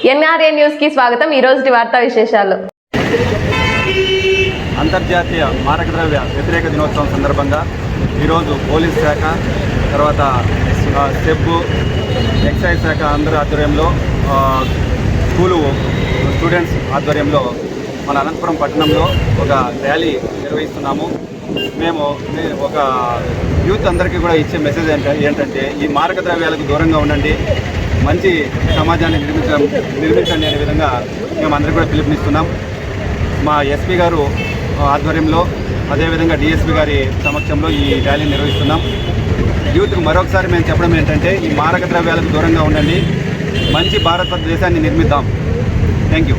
NRA news కి స్వాగతం. ఈ రోజు వార్తా విశేషాలు. అంతర్జాతీయ మారకద్రవ్య వ్యతిరేక దినోత్సవం సందర్భంగా ఈరోజు పోలీస్ శాఖ, తర్వాత సెబ్, ఎక్సైజ్ శాఖ అందరి ఆధ్వర్యంలో, స్కూలు స్టూడెంట్స్ ఆధ్వర్యంలో మన అనంతపురం పట్టణంలో ఒక ర్యాలీ నిర్వహిస్తున్నాము. మేము ఒక యూత్ అందరికీ కూడా ఇచ్చే మెసేజ్ ఏంటంటే ఈ మారక ద్రవ్యాలకు దూరంగా ఉండండి, మంచి సమాజాన్ని నిర్మించండి అనే విధంగా మేము అందరికీ కూడా పిలుపునిస్తున్నాం. మా ఎస్పీ గారు ఆధ్వర్యంలో, అదేవిధంగా డిఎస్పీ గారి సమక్షంలో ఈ ర్యాలీ నిర్వహిస్తున్నాం. యూత్కు మరొకసారి మేము చెప్పడం ఏంటంటే ఈ మారక ద్రవ్యాలకు దూరంగా ఉండండి, మంచి భారతదేశాన్ని నిర్మిద్దాం. Thank you.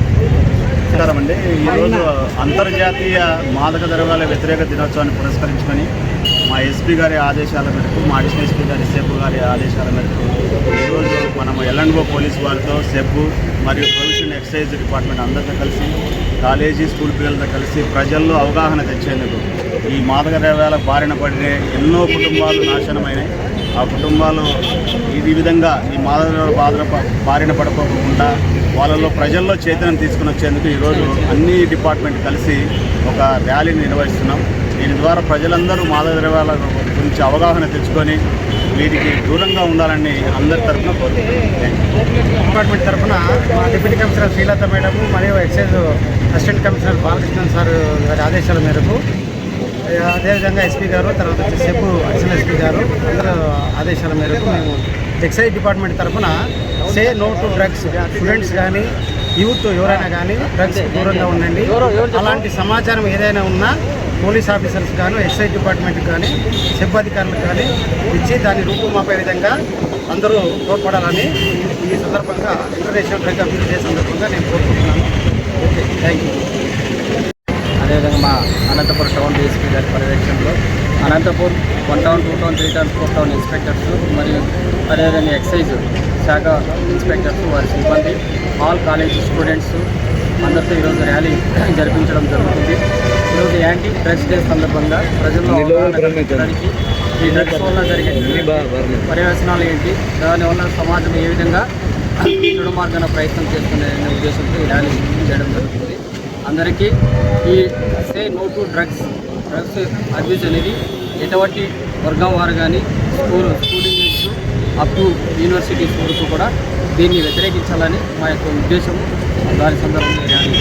నమస్కారం అండి. ఈరోజు అంతర్జాతీయ మాదక ద్రవ్యాల వ్యతిరేక దినోత్సవాన్ని పురస్కరించుకొని మా ఎస్పీ గారి ఆదేశాల మేరకు, మా అడిషనల్ ఎస్పీ గారి సెబ్ గారి ఆదేశాల మేరకు ఈరోజు మనము ఎల్ఎండ్ఓ పోలీస్ వారితో, సెబ్ మరియు ప్రొవిషన్ ఎక్సైజ్ డిపార్ట్మెంట్ అందరితో కలిసి, కాలేజీ స్కూల్ పిల్లలతో కలిసి ప్రజల్లో అవగాహన తెచ్చేందుకు, ఈ మాదక ద్రవ్యాల బారిన పడిన ఎన్నో కుటుంబాలు నాశనమైనాయి. ఆ కుటుంబాలు ఈ విధంగా ఈ మాదక బారిన పడిపోకుండా వాళ్ళలో ప్రజల్లో చైతన్యం తీసుకుని వచ్చేందుకు ఈరోజు అన్ని డిపార్ట్మెంట్ కలిసి ఒక ర్యాలీని నిర్వహిస్తున్నాం. దీని ద్వారా ప్రజలందరూ మాదక ద్రవ్యాల గురించి అవగాహన తెచ్చుకొని వీటికి దూరంగా ఉండాలని అందరి తరఫున కోరుకుంటున్నాం. డిపార్ట్మెంట్ తరఫున మా డిప్యూటీ కమిషనర్ శ్రీలత మేడం మరియు excise assistant commissioner Balakrishnan sir గారి ఆదేశాల మేరకు, అదేవిధంగా ఎస్పీ గారు, తర్వాత సెబ్ అడిషనల్ ఎస్పీ గారు అందరూ ఆదేశాల మేరకు మేము ఎక్సైజ్ డిపార్ట్మెంట్ తరఫున say no to drugs, students కానీ యూత్ ఎవరైనా కానీ డ్రగ్స్ దూరంగా ఉండండి, అలాంటి సమాచారం ఏదైనా ఉన్నా పోలీస్ ఆఫీసర్స్ కానీ, ఎక్సైజ్ డిపార్ట్మెంట్కి కానీ, సెబ్ అధికారులకు కానీ ఇచ్చి దాన్ని రూపుమాపే విధంగా అందరూ తోడ్పడాలని ఈ సందర్భంగా ఇంటర్నేషనల్ డ్రగ్ అబ్యూస్ డే సందర్భంగా నేను కోరుకుంటున్నాను. Okay, thank you. అదేవిధంగా మా అనంతపురం టౌన్ డిఎస్పీ గారి పర్యవేక్షణలో Anantapuram 1 town, 2 town, 3 town, 4 town inspectors మరియు అదేవిధంగా ఎక్సైజ్ శాఖ ఇన్స్పెక్టర్స్, వారి సిబ్బంది, ఆల్ కాలేజ్ స్టూడెంట్స్ అందరితో ఈరోజు ర్యాలీ జరిపించడం జరుగుతుంది. ఈరోజు యాంటీ డ్రగ్స్ డే సందర్భంగా ప్రజల్లో అవగాహన, ఈ డ్రగ్స్ వల్ల జరిగే పర్యవసనాలు ఏంటి, దానివల్ల సమాజం ఏ విధంగా చెడు మార్గాన ప్రయత్నం చేస్తునే ఉద్దేశంతో ఈ ర్యాలీ చేయడం జరుగుతుంది. అందరికీ ఈ say no to drugs abuse అనేది ఎటువంటి వర్గం వారు కానీ schooling age up to universities వరకు కూడా దీన్ని వ్యతిరేకించాలని మా యొక్క ఉద్దేశము. దాని సందర్భంగా ర్యాలీ